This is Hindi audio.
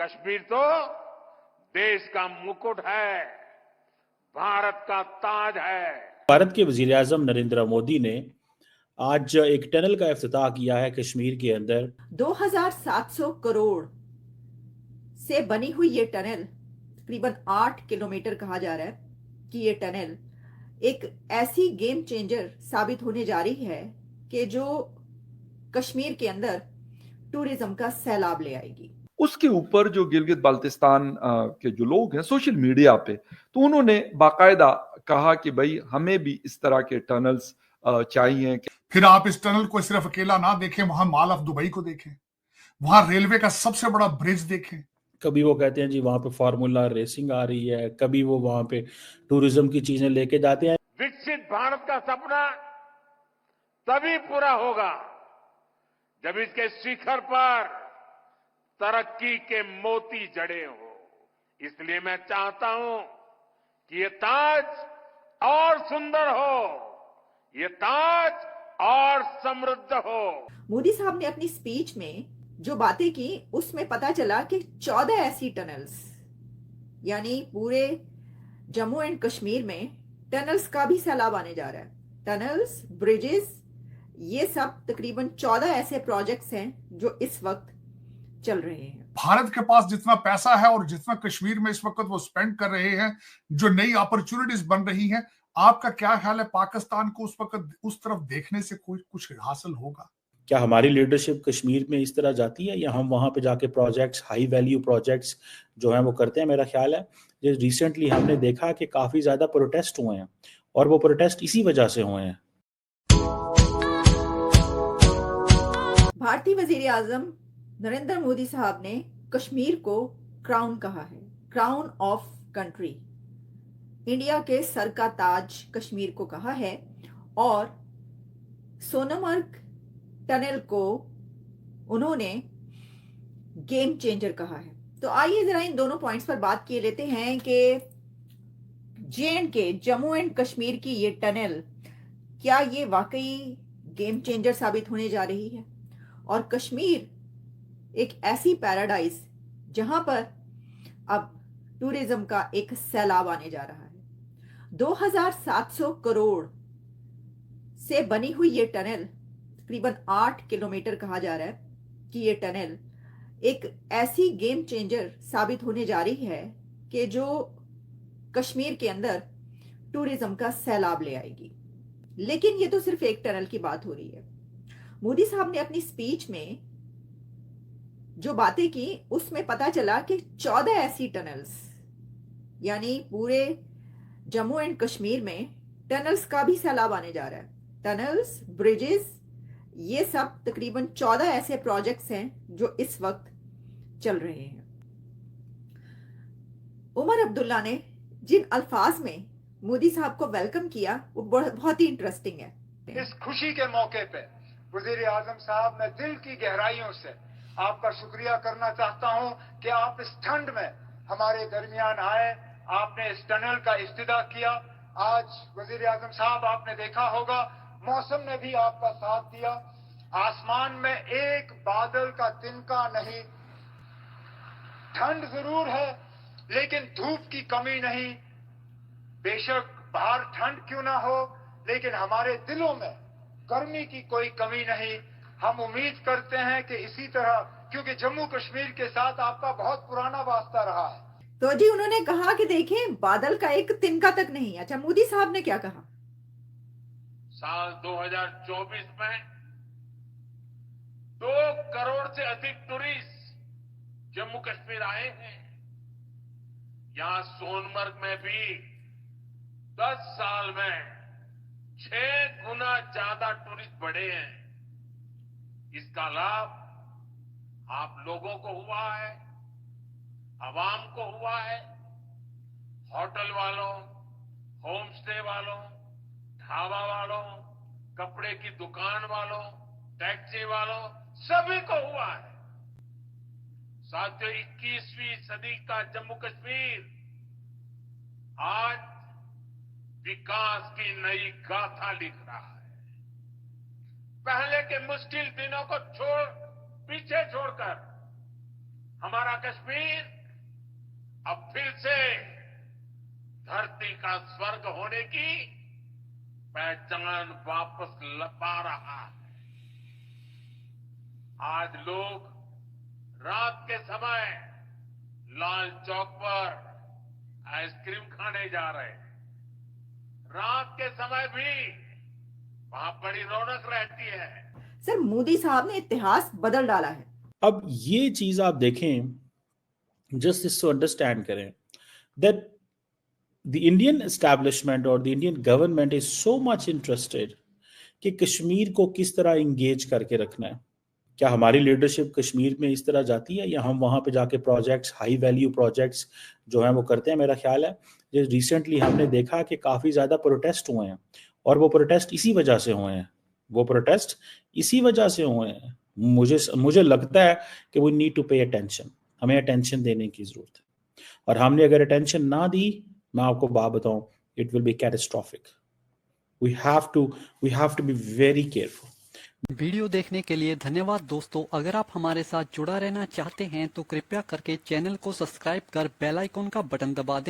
कश्मीर तो देश का मुकुट है, भारत का ताज है। भारत के वजीर आजम नरेंद्र मोदी ने आज एक टनल का इफ्तिताह किया है कश्मीर के अंदर। 2700 करोड़ से बनी हुई ये टनल तकरीबन 8 किलोमीटर कहा जा रहा है कि ये टनल एक ऐसी गेम चेंजर साबित होने जा रही है कि जो कश्मीर के अंदर टूरिज्म का सैलाब ले आएगी। उसके ऊपर जो गिलगित बाल्टिस्तान के जो लोग हैं सोशल मीडिया पे, तो उन्होंने बाकायदा कहा कि भाई हमें भी इस तरह के टनल्स चाहिए। फिर आप इस टनल को सिर्फ अकेला ना देखें, वहां मॉल ऑफ दुबई को देखें, वहां रेलवे का सबसे बड़ा ब्रिज देखें। कभी वो कहते हैं जी वहां पे फार्मूला रेसिंग आ रही है, कभी वो वहां पे टूरिज्म की चीजें लेके जाते हैं। विकसित भारत का सपना तभी पूरा होगा जब इसके शिखर पर तरक्की के मोती जड़े हो। इसलिए मैं चाहता हूं कि ये ताज और सुंदर हो, ये ताज और समृद्ध हो। मोदी साहब ने अपनी स्पीच में जो बातें की उसमें पता चला कि 14 ऐसी टनल्स, यानी पूरे जम्मू एंड कश्मीर में टनल्स का भी सैलाब आने जा रहा है। टनल्स, ब्रिजेस, ये सब तकरीबन 14 ऐसे प्रोजेक्ट्स हैं जो इस वक्त चल रहे हैं। भारत के पास जितना पैसा है और जितना कश्मीर में इस वक्त वो स्पेंड कर रहे हैं, जो नई अपॉर्चुनिटीज बन रही हैं, आपका क्या ख्याल है पाकिस्तान को उस वक्त उस तरफ देखने से कुछ हासिल होगा? क्या हमारी लीडरशिप कश्मीर में इस तरह जाती है या हम वहां पे जाके प्रोजेक्ट्स, हाई वैल्यू प्रोजेक्ट्स जो हैं वो करते हैं? मेरा ख्याल है जो रिसेंटली हमने देखा कि काफी ज्यादा प्रोटेस्ट हुए हैं और वो प्रोटेस्ट इसी वजह से हुए हैं। भारतीय वजीर आजम नरेंद्र मोदी साहब ने कश्मीर को क्राउन कहा है, क्राउन ऑफ कंट्री, इंडिया के सर का ताज कश्मीर को कहा है, और सोनमर्ग टनल को उन्होंने गेम चेंजर कहा है। तो आइए जरा इन दोनों पॉइंट्स पर बात किए लेते हैं कि जे.एंड.के, जम्मू एंड कश्मीर की ये टनल क्या ये वाकई गेम चेंजर साबित होने जा रही है, और कश्मीर एक ऐसी पैराडाइज जहां पर अब टूरिज्म का एक सैलाब आने जा रहा है। 2700 करोड़ से बनी हुई ये टनल तकरीबन 8 किलोमीटर कहा जा रहा है कि ये टनल एक ऐसी गेम चेंजर साबित होने जा रही है कि जो कश्मीर के अंदर टूरिज्म का सैलाब ले आएगी। लेकिन ये तो सिर्फ एक टनल की बात हो रही है। मोदी साहब ने अपनी स्पीच में जो बातें की उसमें पता चला कि 14 ऐसी टनल्स, यानी पूरे जम्मू एंड कश्मीर में टनल्स का भी सैलाब आने जा रहा है। टनल्स, ब्रिजेस, ये सब तकरीबन 14 ऐसे प्रोजेक्ट्स हैं जो इस वक्त चल रहे हैं। उमर अब्दुल्ला ने जिन अल्फाज में मोदी साहब को वेलकम किया वो बहुत ही इंटरेस्टिंग है। इस खुशी के मौके पे वजीर आजम साहब, मैं दिल की गहराइयों से आपका शुक्रिया करना चाहता हूं कि आप इस ठंड में हमारे दरमियान आए, आपने इस टनल का इफ्तिताह किया। आज वजीर आजम साहब, आपने देखा होगा मौसम ने भी आपका साथ दिया। आसमान में एक बादल का तिनका नहीं, ठंड जरूर है लेकिन धूप की कमी नहीं। बेशक बाहर ठंड क्यों ना हो, लेकिन हमारे दिलों में गर्मी की कोई कमी नहीं। हम उम्मीद करते हैं कि इसी तरह, क्योंकि जम्मू कश्मीर के साथ आपका बहुत पुराना वास्ता रहा है। तो जी उन्होंने कहा कि देखें बादल का एक तिनका तक नहीं। अच्छा, मोदी साहब ने क्या कहा? साल 2024 में 2 करोड़ से अधिक टूरिस्ट जम्मू कश्मीर आए हैं। यहां सोनमर्ग में भी 10 साल में 6 गुना ज्यादा टूरिस्ट बढ़े हैं। इसका लाभ आप लोगों को हुआ है, आवाम को हुआ है, होटल वालों, होम स्टे वालों, ढाबा वालों, कपड़े की दुकान वालों, टैक्सी वालों, सभी को हुआ है। साथियों, 21वीं सदी का जम्मू कश्मीर आज विकास की नई गाथा लिख रहा है। पहले के मुश्किल दिनों को पीछे छोड़कर हमारा कश्मीर अब फिर से धरती का स्वर्ग होने की पहचान वापस पा रहा है। आज लोग रात के समय लाल चौक पर आइसक्रीम खाने जा रहे हैं। रात के समय भी वहां बड़ी रौनक रहती है। सर, मोदी साहब ने इतिहास बदल डाला है। अब ये चीज आप देखें, जस्ट इसको अंडरस्टैंड करें दैट द इंडियन एस्टैब्लिशमेंट और the Indian government is so much interested कि कश्मीर को किस तरह इंगेज करके रखना है। क्या हमारी लीडरशिप कश्मीर में इस तरह जाती है या हम वहां पे जाके प्रोजेक्ट्स, हाई वैल्यू प्रोजेक्ट्स जो हैं वो करते हैं? मेरा ख्याल है जो रिसेंटली हमने देखा कि काफ़ी ज़्यादा प्रोटेस्ट हुए हैं और वो प्रोटेस्ट इसी वजह से हुए हैं। मुझे लगता है कि we need to pay attention, हमें अटेंशन देने की ज़रूरत है। और हमने अगर अटेंशन ना दी, मैं आपको बात बताऊं, it will be catastrophic. We have to be very careful. Video देखने के लिए धन्यवाद दोस्तों। अगर आप हमारे साथ जुड़ा रहना चाहते हैं तो कृपया करके चैनल को सब्सक्राइब कर बेल आइकॉन का बटन दबा दें